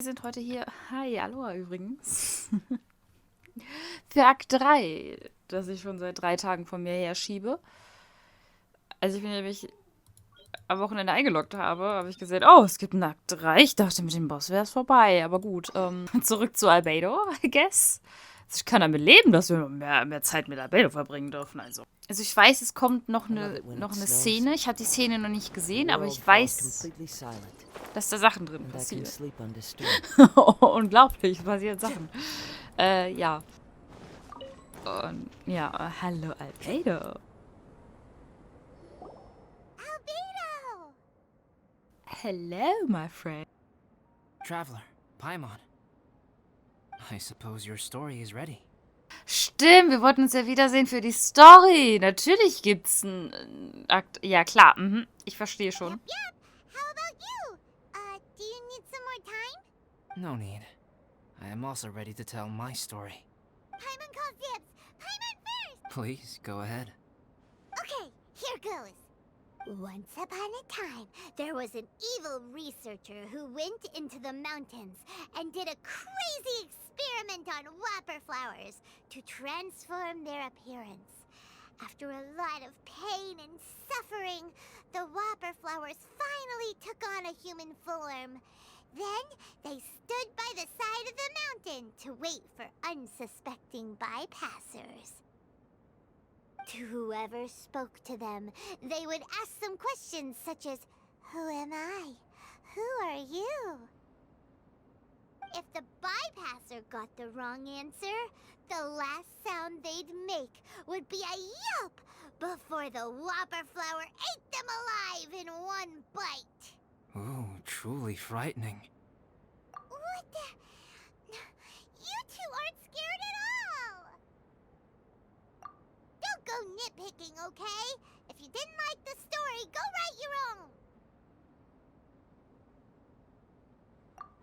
Wir sind heute hier. Hi, Aloha übrigens. Für Akt 3, das ich schon seit 3 Tagen von mir her schiebe. Als ich mich am Wochenende eingeloggt habe ich gesehen, oh, es gibt einen Akt 3. Ich dachte, mit dem Boss wäre es vorbei. Aber gut, zurück zu Albedo, I guess. Also ich kann damit leben, dass wir mehr Zeit mit Albedo verbringen dürfen. Also ich weiß, es kommt noch eine Szene. Ich habe die Szene noch nicht gesehen, aber ich weiß, dass da Sachen drin passieren. Unglaublich, es passieren Sachen. Ja. Und ja, hallo Albedo. Albedo! Hello, my friend. Traveler, Paimon. I suppose your story is ready. Stimmt, wir wollten uns ja wiedersehen für die Story. Natürlich gibt's einen Akt. Ja, klar, ich verstehe schon. Yep. How about you? Do you need some more time? No need. I am also ready to tell my story. Paimon calls dibs. Paimon first! Please, go ahead. Okay, here goes. Once upon a time, there was an evil researcher who went into the mountains and did a crazy experiment on whopper flowers to transform their appearance. After a lot of pain and suffering, the whopper flowers finally took on a human form. Then they stood by the side of the mountain to wait for unsuspecting bypassers. To whoever spoke to them, they would ask them questions such as, "Who am I? Who are you?" If the bypasser got the wrong answer, the last sound they'd make would be a yelp before the whopper flower ate them alive in one bite. Ooh, truly frightening. What the? You two aren't scared at all! Don't go nitpicking, okay? If you didn't like the story, go write your own!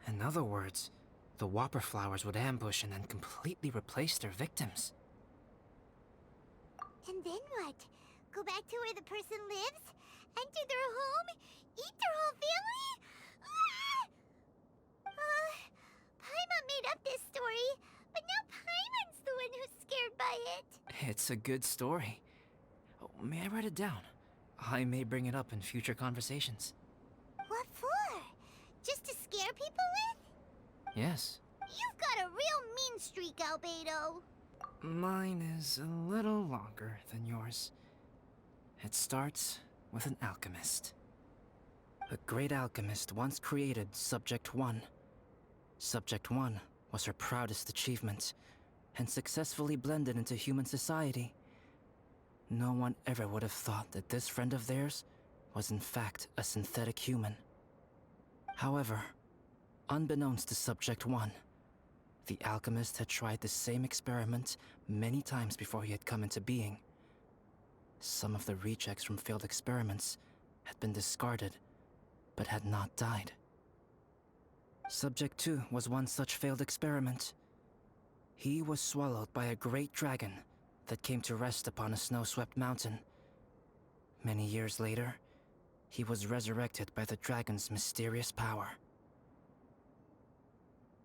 In other words, the whopper flowers would ambush and then completely replace their victims. And then what? Go back to where the person lives? Enter their home? Eat their whole family? Paimon made up this story, but now Paimon's the one who's scared by it. It's a good story. Oh, may I write it down? I may bring it up in future conversations. What for? Just to scare people with? Yes. You've got a real mean streak, Albedo. Mine is a little longer than yours. It starts with an alchemist. A great alchemist once created Subject 1. Subject 1 was her proudest achievement, and successfully blended into human society. No one ever would have thought that this friend of theirs was in fact a synthetic human. However, unbeknownst to Subject 1, the alchemist had tried the same experiment many times before he had come into being. Some of the rejects from failed experiments had been discarded, but had not died. Subject 2 was one such failed experiment. He was swallowed by a great dragon that came to rest upon a snow-swept mountain. Many years later, he was resurrected by the dragon's mysterious power.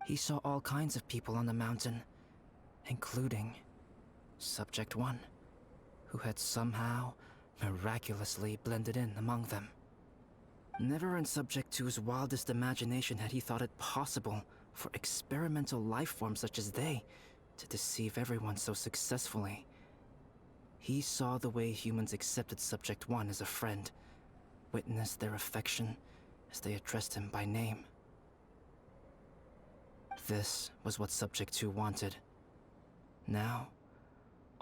He saw all kinds of people on the mountain, including Subject 1, who had somehow, miraculously blended in among them. Never in Subject 2's wildest imagination had he thought it possible for experimental life forms such as they to deceive everyone so successfully. He saw the way humans accepted Subject 1 as a friend, witnessed their affection as they addressed him by name. This was what Subject 2 wanted. Now,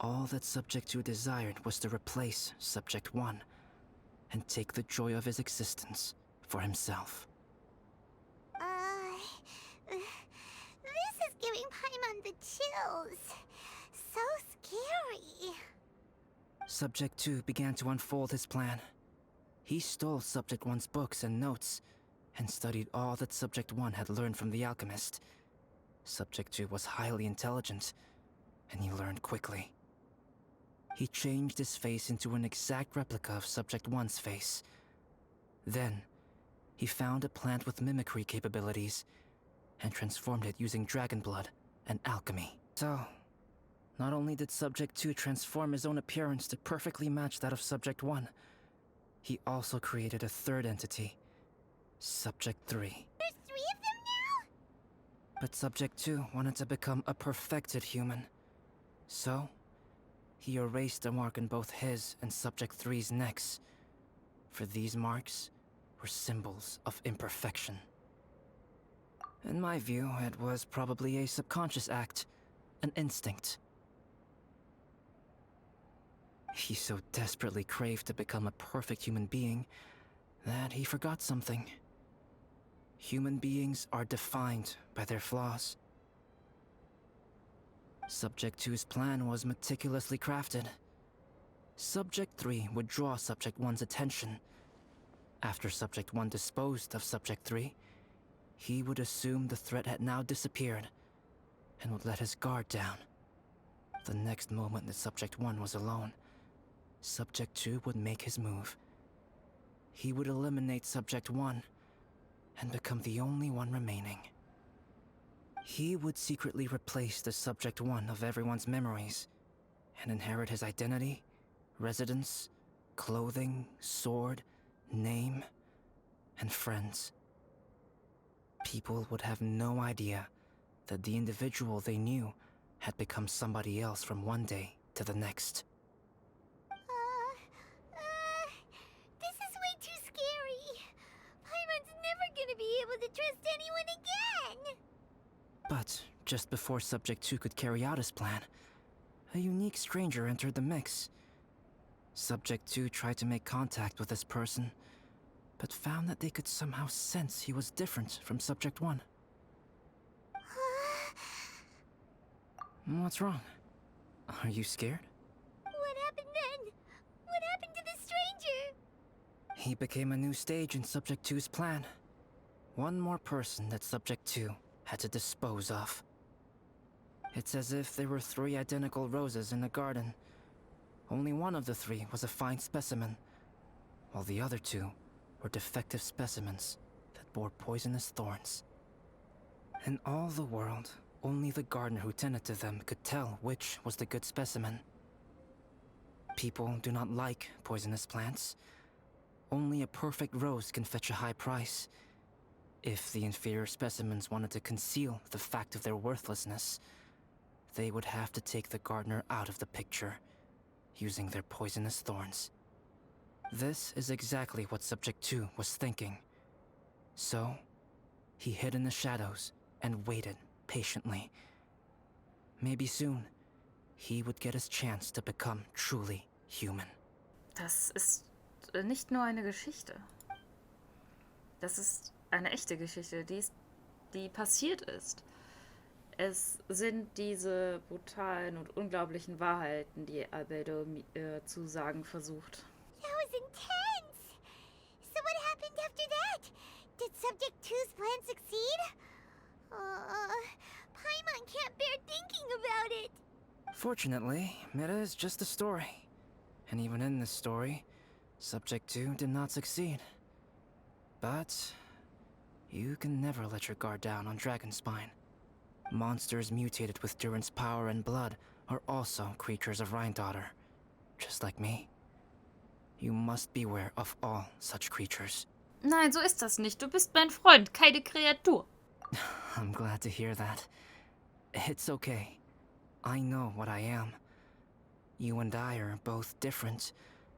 all that Subject 2 desired was to replace Subject 1 and take the joy of his existence for himself. This is giving Paimon the chills. So scary. Subject 2 began to unfold his plan. He stole Subject 1's books and notes, and studied all that Subject 1 had learned from the alchemist. Subject 2 was highly intelligent, and he learned quickly. He changed his face into an exact replica of Subject 1's face. Then, he found a plant with mimicry capabilities and transformed it using dragon blood and alchemy. So, not only did Subject 2 transform his own appearance to perfectly match that of Subject 1, he also created a third entity, Subject 3. There's 3 of them now? But Subject 2 wanted to become a perfected human. So, he erased a mark in both his and Subject 3's necks. For these marks were symbols of imperfection. In my view, it was probably a subconscious act, an instinct. He so desperately craved to become a perfect human being that he forgot something. Human beings are defined by their flaws. Subject 2's plan was meticulously crafted. Subject 3 would draw Subject 1's attention. After Subject 1 disposed of Subject 3, he would assume the threat had now disappeared and would let his guard down. The next moment that Subject 1 was alone, Subject 2 would make his move. He would eliminate Subject 1 and become the only one remaining. He would secretly replace the Subject 1 of everyone's memories and inherit his identity, residence, clothing, sword, name, and friends. People would have no idea that the individual they knew had become somebody else from one day to the next. This is way too scary. Paimon's never gonna be able to trust anyone again. But just before Subject 2 could carry out his plan, a unique stranger entered the mix. Subject 2 tried to make contact with this person, but found that they could somehow sense he was different from Subject 1. What's wrong? Are you scared? What happened then? What happened to the stranger? He became a new stage in Subject 2's plan. One more person that Subject 2 had to dispose of. It's as if there were 3 identical roses in a garden. Only one of the 3 was a fine specimen, while the other 2 were defective specimens that bore poisonous thorns. In all the world, only the gardener who tended to them could tell which was the good specimen. People do not like poisonous plants. Only a perfect rose can fetch a high price. If the inferior specimens wanted to conceal the fact of their worthlessness, they would have to take the gardener out of the picture, using their poisonous thorns. This is exactly what Subject 2 was thinking. So, he hid in the shadows and waited patiently. Maybe soon, he would get his chance to become truly human. Das ist nicht nur eine Geschichte. Das ist eine echte Geschichte, die passiert ist. Es sind diese brutalen und unglaublichen Wahrheiten, die Albedo zu sagen versucht. That was intense. So what happened after that? Did Subject 2's plan succeed? Paimon can't bear thinking about it. Fortunately, it is just a story. And even in this story, Subject 2 did not succeed. But you can never let your guard down on Dragonspine. Monsters mutated with Durin's power and blood are also creatures of Rhindaughter, just like me. You must beware of all such creatures. Nein, so ist das nicht. Du bist mein Freund, keine Kreatur. I'm glad to hear that. It's okay. I know what I am. You and I are both different,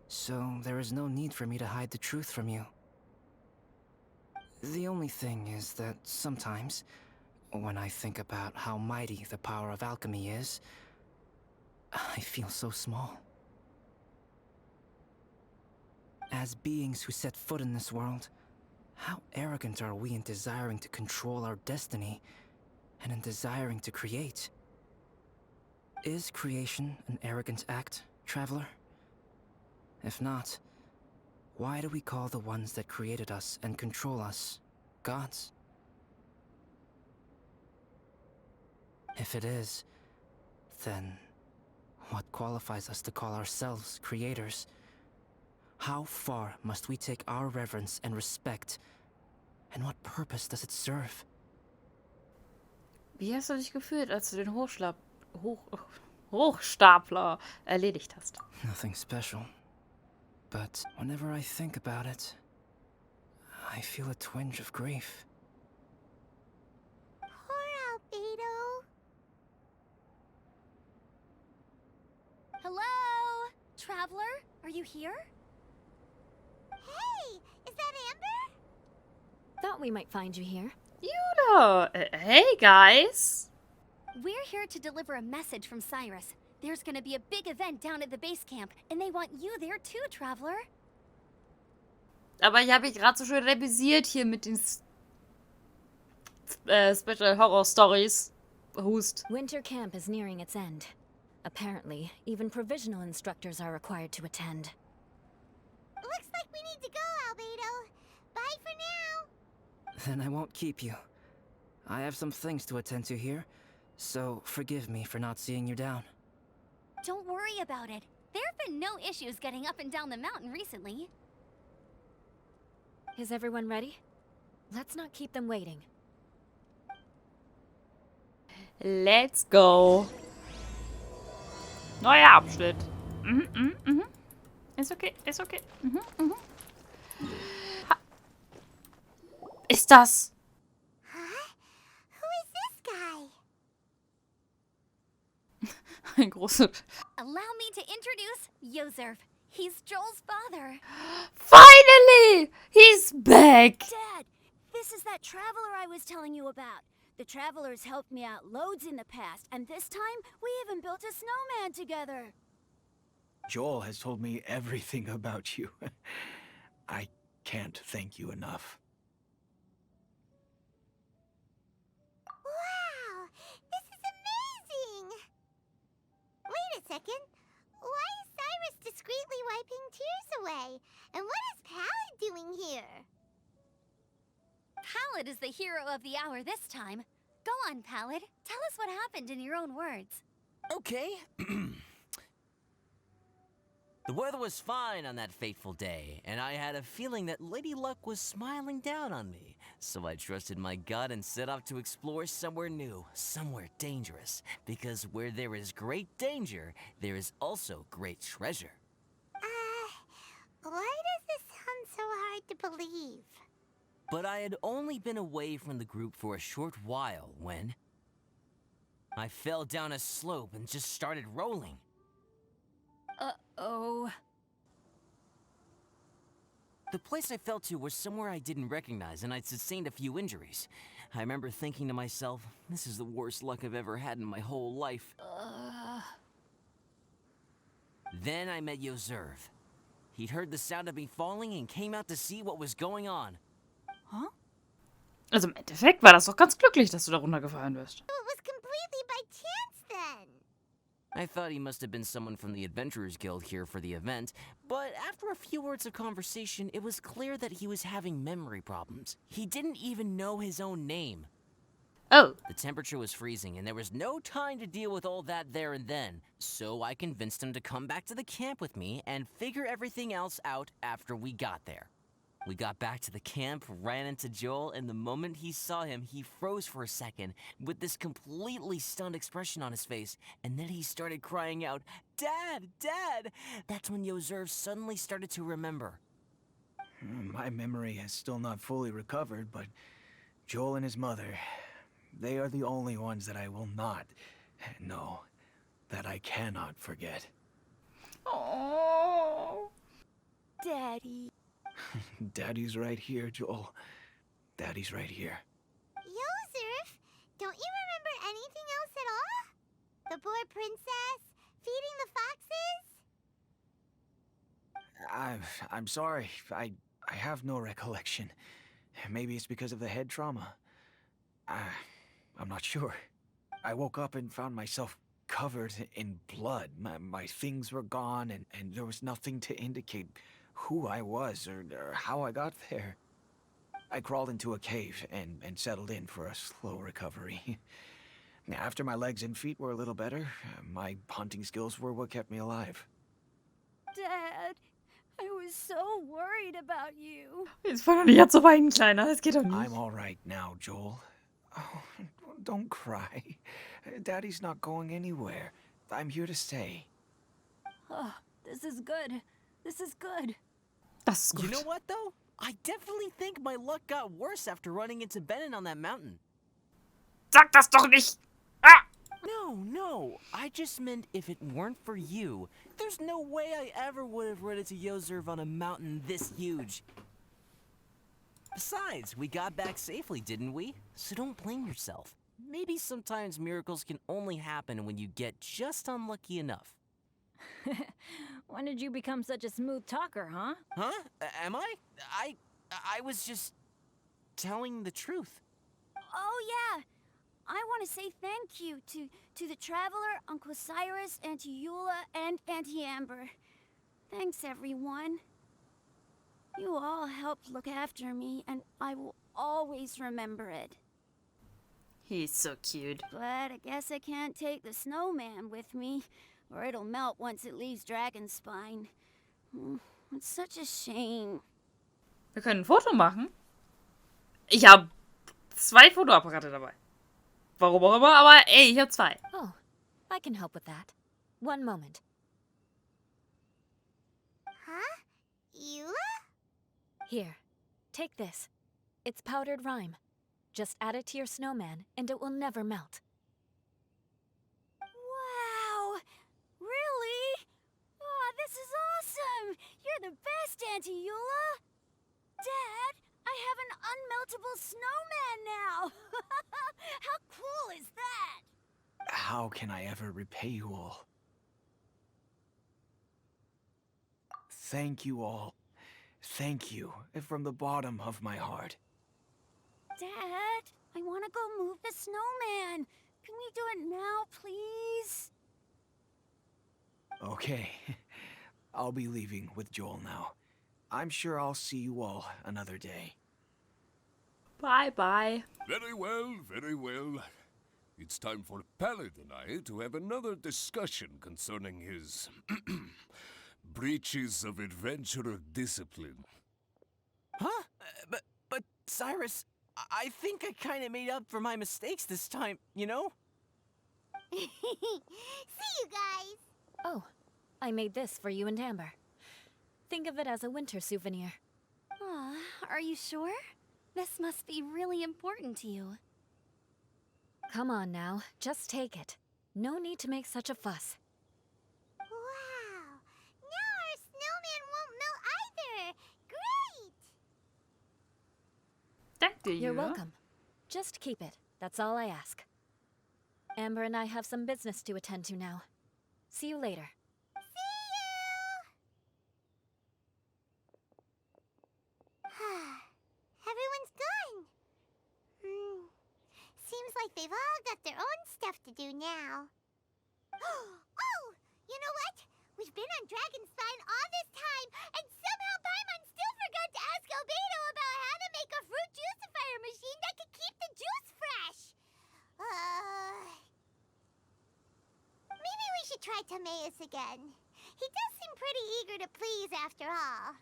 so there is no need for me to hide the truth from you. The only thing is that sometimes, when I think about how mighty the power of alchemy is, I feel so small. As beings who set foot in this world, how arrogant are we in desiring to control our destiny and in desiring to create? Is creation an arrogant act, traveler? If not, why do we call the ones that created us and control us gods? If it is, then what qualifies us to call ourselves creators? How far must we take our reverence and respect, and what purpose does it serve? Wie hast du dich gefühlt, als du den Hochstapler erledigt hast? Nothing special. But whenever I think about it, I feel a twinge of grief. Poor Albedo. Hello? Traveler? Are you here? Hey! Is that Amber? Thought we might find you here. Judah! Hey, guys! We're here to deliver a message from Cyrus. There's gonna be a big event down at the base camp, and they want you there too, Traveler. Aber ich habe mich gerade so schön rebelliert hier mit den Special Horror Stories. Hust. Winter camp is nearing its end. Apparently, even provisional instructors are required to attend. Looks like we need to go, Albedo. Bye for now. Then I won't keep you. I have some things to attend to here, so forgive me for not seeing you down. Don't worry about it. There have been no issues getting up and down the mountain recently. Is everyone ready? Let's not keep them waiting. Let's go. Neuer Abschnitt. Ist okay, ist okay. Ist das? Huh? Who is this guy? Ein großer... Allow me to introduce Yozerf. He's Joel's father. Finally! He's back! Dad, this is that traveler I was telling you about. The traveler's helped me out loads in the past, and this time we even built a snowman together. Joel has told me everything about you. I can't thank you enough. Wow! This is amazing! Wait a second. Why is Cyrus discreetly wiping tears away? And what is Pallid doing here? Pallid is the hero of the hour this time. Go on, Pallid. Tell us what happened in your own words. Okay. The weather was fine on that fateful day, and I had a feeling that Lady Luck was smiling down on me. So I trusted my gut and set off to explore somewhere new, somewhere dangerous. Because where there is great danger, there is also great treasure. Why does this sound so hard to believe? But I had only been away from the group for a short while when I fell down a slope and just started rolling. Uh-oh. The place I fell to was somewhere I didn't recognize, and I'd sustained a few injuries. I remember thinking to myself, this is the worst luck I've ever had in my whole life. Then I met Yozerf. He'd heard the sound of me falling and came out to see what was going on. Also im Endeffekt war das doch ganz glücklich, dass du da runtergefallen bist. It was completely by chance then. I thought he must have been someone from the Adventurers Guild here for the event, but after a few words of conversation, it was clear that he was having memory problems. He didn't even know his own name. Oh. The temperature was freezing, and there was no time to deal with all that there and then, so I convinced him to come back to the camp with me and figure everything else out after we got there. We got back to the camp, ran into Joel, and the moment he saw him, he froze for a second with this completely stunned expression on his face, and then he started crying out, "Dad! Dad!" That's when Yozerf suddenly started to remember. My memory has still not fully recovered, but Joel and his mother, they are the only ones that I will not, no, that I cannot forget. Oh. Daddy. Daddy's right here, Joel. Daddy's right here. Yozerf, don't you remember anything else at all? The poor princess? Feeding the foxes? I'm sorry. I have no recollection. Maybe it's because of the head trauma. I'm not sure. I woke up and found myself covered in blood. My things were gone, and there was nothing to indicate who I was or how I got there. I crawled into a cave and settled in for a slow recovery. After my legs and feet were a little better, my hunting skills were what kept me alive. Dad, I was so worried about you. Jetzt fang doch nicht an zu weinen, Kleiner. Das geht doch nicht. I'm all right now, Joel. Oh, don't cry. Daddy's not going anywhere. I'm here to stay. Oh, this is good. This is good. Das ist gut. You know what, though? I definitely think my luck got worse after running into Benin on that mountain. Sag das doch nicht! Ah! No. I just meant if it weren't for you, there's no way I ever would have run into Yozerv on a mountain this huge. Besides, we got back safely, didn't we? So don't blame yourself. Maybe sometimes miracles can only happen when you get just unlucky enough. When did you become such a smooth talker, huh? Huh? Am I? I was just telling the truth. Oh, yeah. I want to say thank you to the Traveler, Uncle Cyrus, Auntie Eula, and Auntie Amber. Thanks, everyone. You all helped look after me, and I will always remember it. He's so cute. But I guess I can't take the snowman with me, or it'll melt once it leaves Dragonspine. It's such a shame. Wir können ein Foto machen. Ich habe 2 Fotoapparate dabei. Warum auch immer, aber ey, ich habe 2. Oh, I can help with that. One moment. Huh? Eula? Here, take this. It's powdered rime. Just add it to your snowman, and it will never melt. Wow! Really? Oh, this is awesome! You're the best, Auntie Eula! Dad, I have an unmeltable snowman now! How cool is that? How can I ever repay you all? Thank you all. Thank you from the bottom of my heart. Dad, I want to go move the snowman. Can we do it now, please? Okay. I'll be leaving with Joel now. I'm sure I'll see you all another day. Bye, bye. Very well, very well. It's time for Pallet and I to have another discussion concerning his breaches of adventurer discipline. Huh? But Cyrus, I think I kind of made up for my mistakes this time, you know? See you guys. Oh, I made this for you and Amber. Think of it as a winter souvenir. Aw, are you sure? This must be really important to you. Come on now, just take it. No need to make such a fuss. Wow. Now our snowman won't melt either. Great. Danke dir. You're welcome. Just keep it. That's all I ask. Amber and I have some business to attend to now. See you later. Everyone's gone. Seems like they've all got their own stuff to do now. Oh, you know what? We've been on Dragonspine all this time, and somehow Paimon still forgot to ask Albedo about how to make a fruit juicifier machine that could keep the juice fresh. Maybe we should try Timaeus again. He does seem pretty eager to please after all.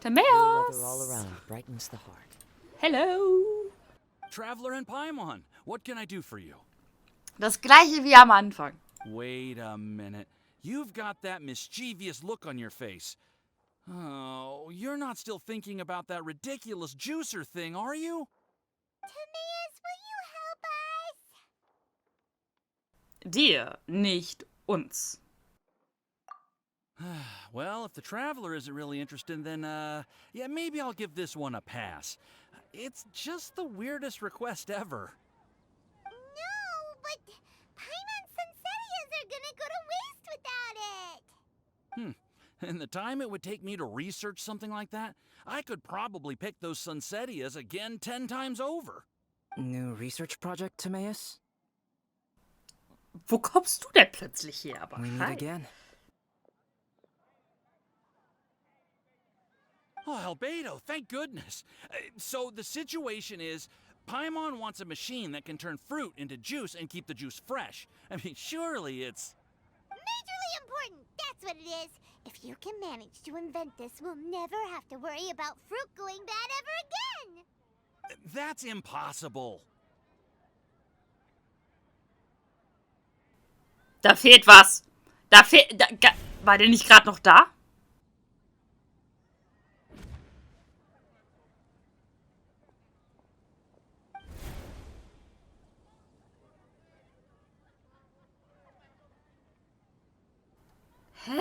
Timaeus. Weather all around brightens the heart. Hello. Traveler and Paimon, what can I do for you? Das gleiche wie am Anfang. Wait a minute. You've got that mischievous look on your face. Oh, you're not still thinking about that ridiculous juicer thing, are you? Timaeus, will you help us? Dir, nicht uns. Well, if the Traveler isn't really interested, then, yeah, maybe I'll give this one a pass. It's just the weirdest request ever. No, but Paimon's Sunsettias are gonna go to waste without it. And the time it would take me to research something like that, I could probably pick those Sunsettias again 10 times over. New research project, Timaeus? Wo kommst du denn plötzlich her? Aber We meet hi. again. Oh, Albedo, thank goodness. So the situation is, Paimon wants a machine that can turn fruit into juice and keep the juice fresh. I mean, surely it's... Majorly important, that's what it is. If you can manage to invent this, we'll never have to worry about fruit going bad ever again! That's impossible. Da fehlt was. War der nicht gerade noch da? Hä?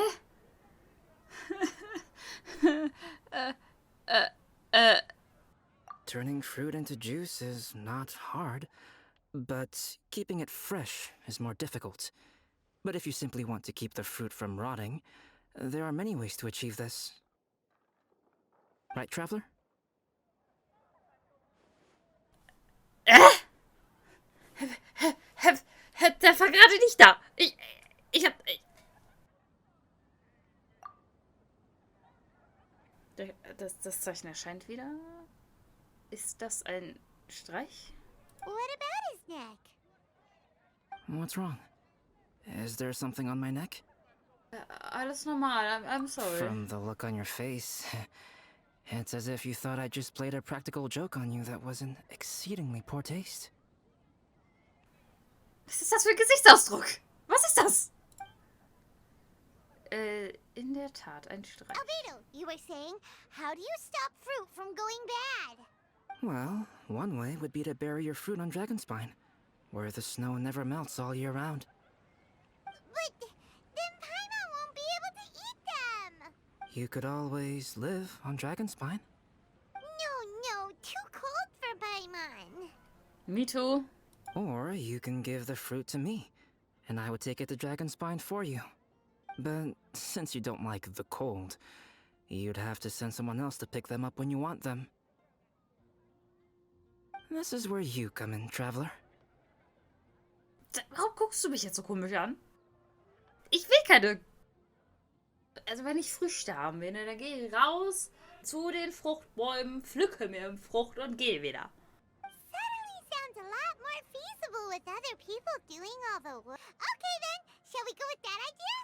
Turning fruit into juice is not hard, but keeping it fresh is more difficult. But if you simply want to keep the fruit from rotting, there are many ways to achieve this. Right, Traveler? Der war gerade nicht da. Das Zeichen erscheint wieder. Ist das ein Streich? What about his neck? What's wrong? Is there something on my neck? Alles normal, I'm sorry. From the look on your face, it's as if you thought I just played a practical joke on you that was in exceedingly poor taste. Was ist das für ein Gesichtsausdruck? Was ist das? In der Tat, ein Streich. Albedo, you were saying, how do you stop fruit from going bad? Well, one way would be to bury your fruit on Dragonspine, where the snow never melts all year round. But then Paimon won't be able to eat them! You could always live on Dragonspine. No, too cold for Paimon. Me too. Or you can give the fruit to me, and I would take it to Dragonspine for you. But since you don't like the cold, you'd have to send someone else to pick them up when you want them. This is where you come in, Traveler. Warum guckst du mich jetzt so komisch an? Ich will keine... Also wenn ich Früchte haben will, dann gehe ich raus zu den Fruchtbäumen, pflücke mir eine Frucht und gehe wieder. Suddenly sounds a lot more feasible with other people doing all the work. Okay then, shall we go with that idea?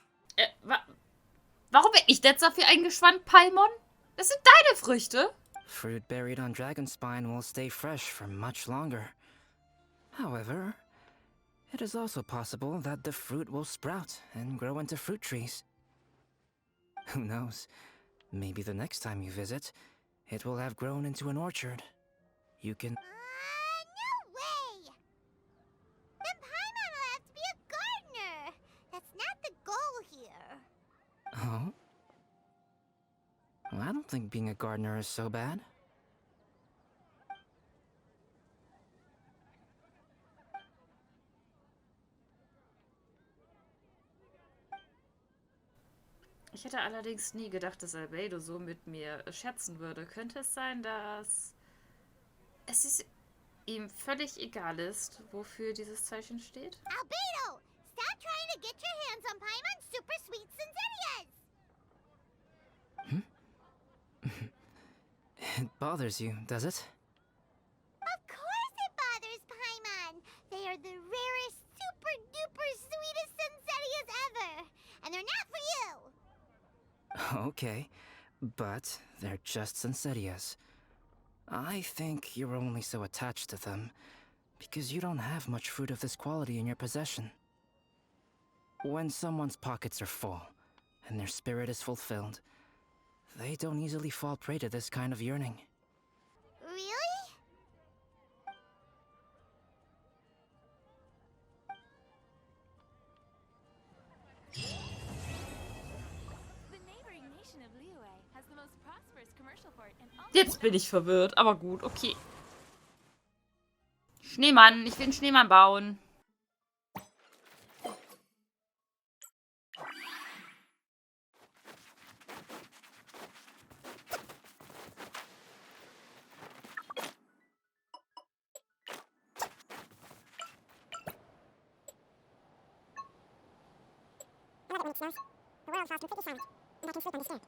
Warum bin ich jetzt dafür eingespannt, Paimon? Das sind deine Früchte. Fruit buried on Dragonspine will stay fresh for much longer. However, it is also possible that the fruit will sprout and grow into fruit trees. Who knows? Maybe the next time you visit, it will have grown into an orchard. You can... No way! Then Paimon will have to be a gardener. That's not the goal here. Oh? Well, I don't think being a gardener is so bad. Ich hätte allerdings nie gedacht, dass Albedo so mit mir scherzen würde. Könnte es sein, dass es ihm völlig egal ist, wofür dieses Zeichen steht? Albedo! Stop trying to get your hands on Paimon's super sweet sensitias! It bothers you, does it? Of course it bothers Paimon! They are the rarest, super duper sweetest sensitias ever! And they're not for you! Okay, but they're just Sensitias. I think you're only so attached to them because you don't have much fruit of this quality in your possession. When someone's pockets are full and their spirit is fulfilled, they don't easily fall prey to this kind of yearning. Really? Jetzt bin ich verwirrt, aber gut, okay. Schneemann, ich will einen Schneemann bauen. The world falls completely silent, and I can sleep undisturbed.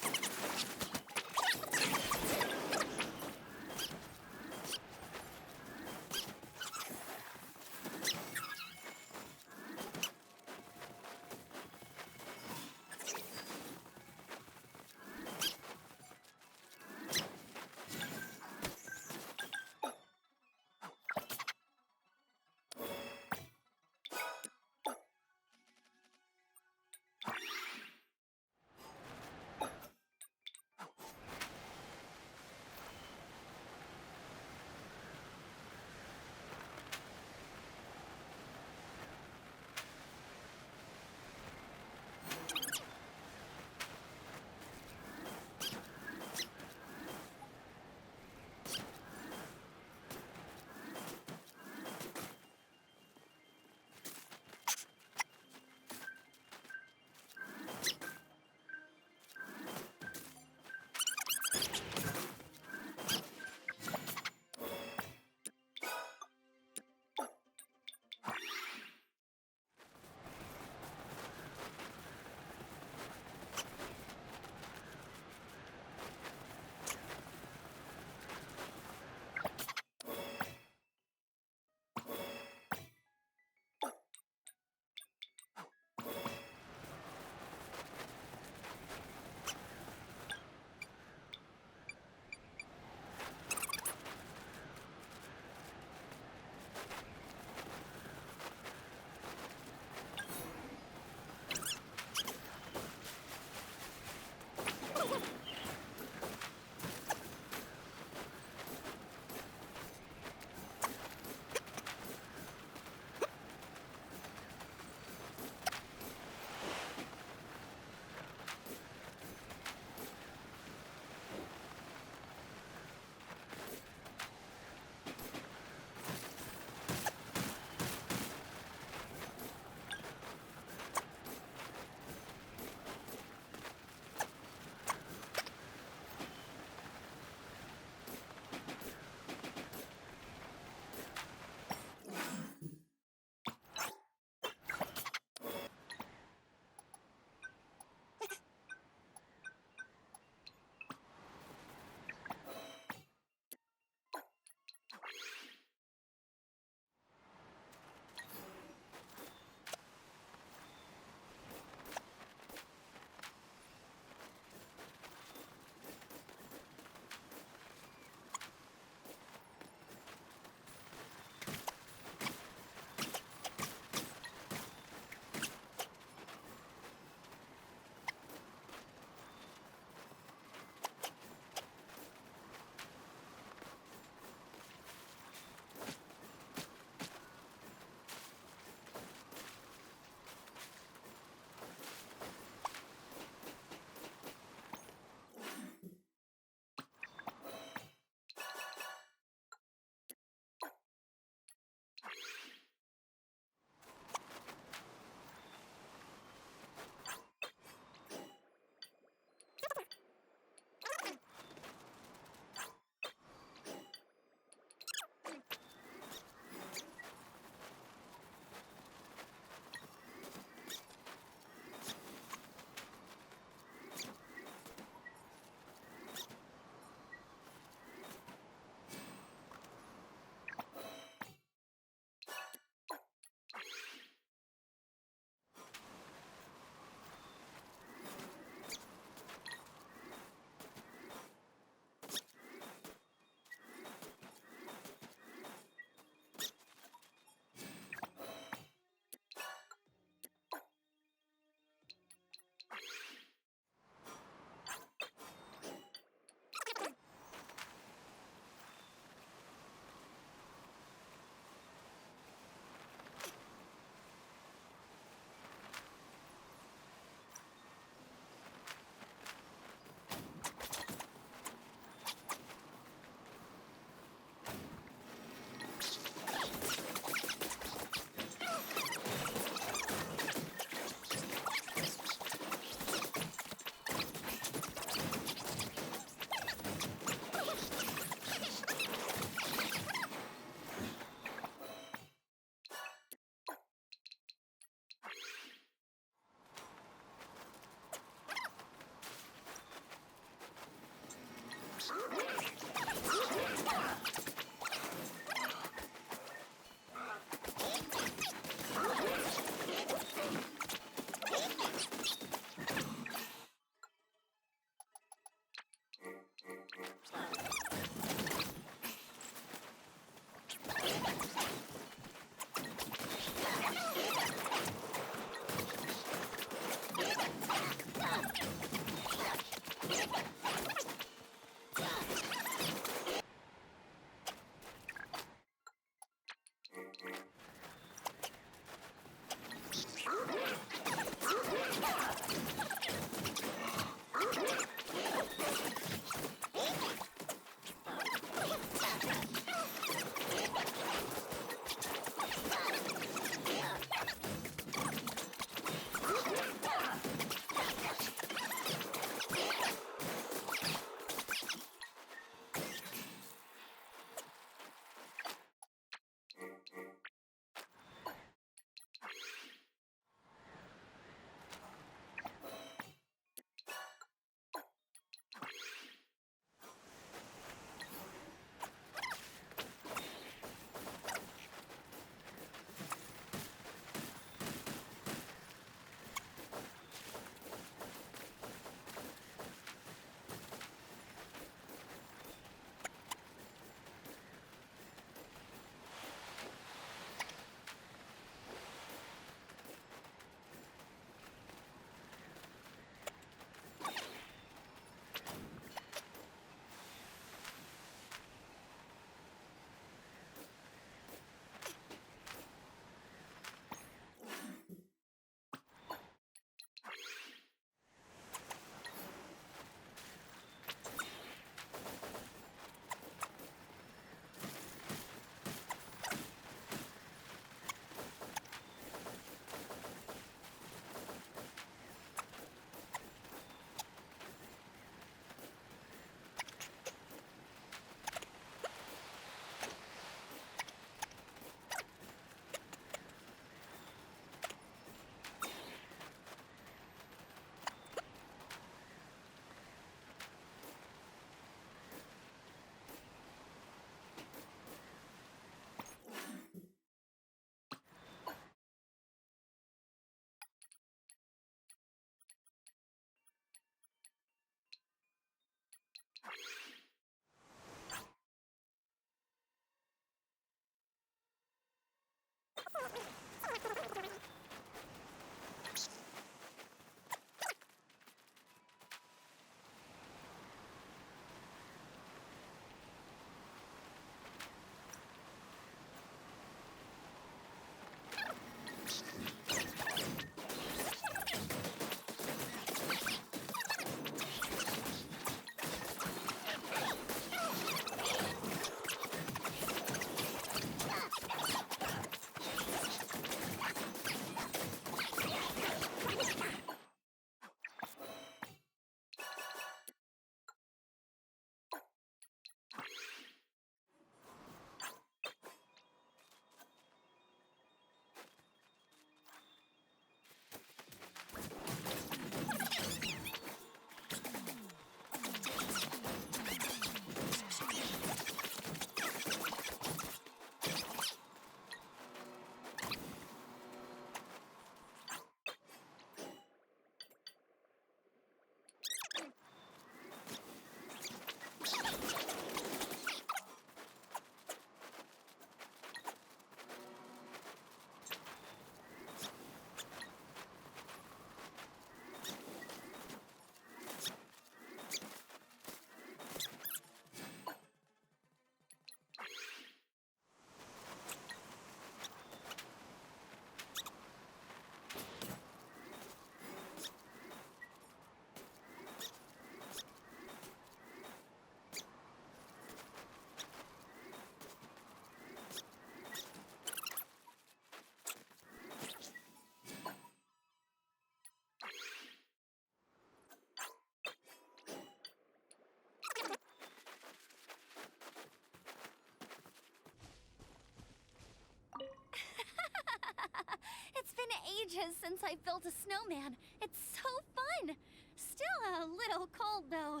It's been ages since I built a snowman. It's so fun. Still a little cold, though.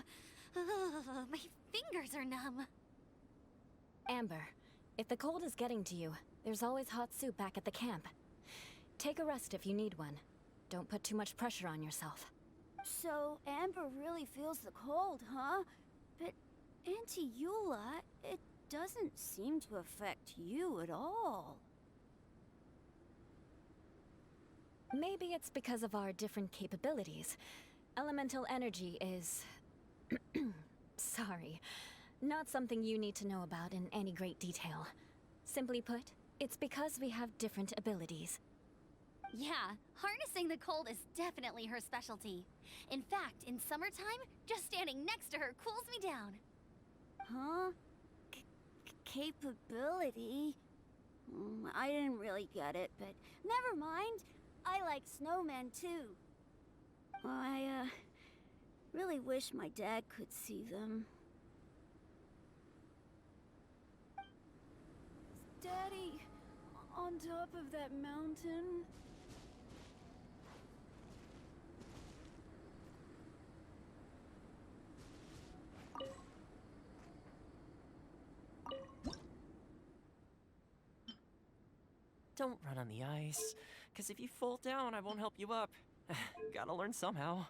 Ugh, my fingers are numb. Amber, if the cold is getting to you, there's always hot soup back at the camp. Take a rest if you need one. Don't put too much pressure on yourself. So, Amber really feels the cold, huh? But, Auntie Eula, it doesn't seem to affect you at all. Maybe it's because of our different capabilities. Elemental energy is... sorry. Not something you need to know about in any great detail. Simply put, it's because we have different abilities. Yeah, harnessing the cold is definitely her specialty. In fact, in summertime, just standing next to her cools me down. Huh? Capability? I didn't really get it, but never mind. I like snowmen too. I really wish my dad could see them. Daddy, on top of that mountain? Don't run on the ice, because if you fall down, I won't help you up. Gotta learn somehow.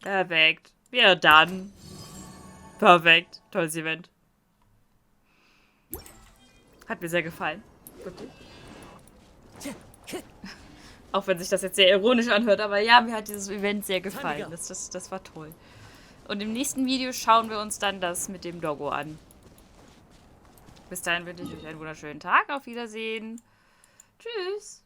Perfekt. Ja, dann. Perfekt. Tolles Event. Hat mir sehr gefallen. Wirklich. Auch wenn sich das jetzt sehr ironisch anhört, aber ja, mir hat dieses Event sehr gefallen. Das war toll. Und im nächsten Video schauen wir uns dann das mit dem Doggo an. Bis dahin wünsche ich euch einen wunderschönen Tag. Auf Wiedersehen. Tschüss.